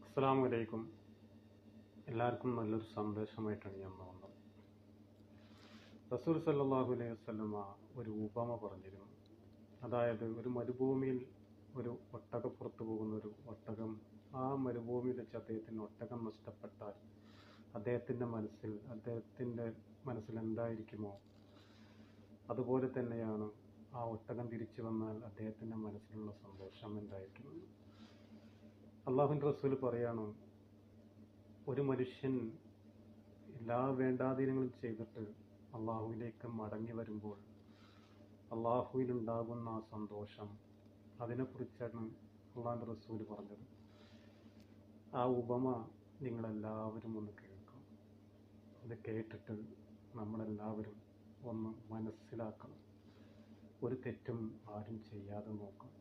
അസ്സലാമു അലൈക്കും. എല്ലാവർക്കും നല്ലൊരു സന്ദേശമായിട്ടാണ് ഞാൻ വന്നത്. റസൂൽ സല്ലല്ലാഹു അലൈഹി വസല്ലമ ഒരു ഉപമ പറഞ്ഞിരുന്നു. അതായത് ഒരു മരുഭൂമിയിൽ ഒരു ഒട്ടകപ്പുറത്ത് പോകുന്ന ഒരു ഒട്ടകം, ആ മരുഭൂമിയിൽ വെച്ച് അദ്ദേഹത്തിന് ഒട്ടകം നഷ്ടപ്പെട്ടാൽ അദ്ദേഹത്തിൻ്റെ മനസ്സിൽ എന്തായിരിക്കുമോ അതുപോലെ തന്നെയാണ് ആ ഒട്ടകം തിരിച്ചു വന്നാൽ അദ്ദേഹത്തിൻ്റെ മനസ്സിലുള്ള സന്തോഷം എന്തായിരിക്കുന്നത്. അള്ളാഹുവിൻ്റെ റസൂൽ പറയാണ്, ഒരു മനുഷ്യൻ എല്ലാ വേണ്ടാതീനങ്ങളും ചെയ്തിട്ട് അള്ളാഹുവിലേക്ക് മടങ്ങി വരുമ്പോൾ അള്ളാഹുവിലുണ്ടാകുന്ന ആ സന്തോഷം, അതിനെക്കുറിച്ചാണ് അള്ളാഹുവിൻ്റെ റസൂൽ പറഞ്ഞത്. ആ ഉപമ നിങ്ങളെല്ലാവരും ഒന്ന് കേൾക്കണം. അത് കേട്ടിട്ട് നമ്മളെല്ലാവരും ഒന്ന് മനസ്സിലാക്കണം. ഒരു തെറ്റും ആരും ചെയ്യാതെ നോക്കണം.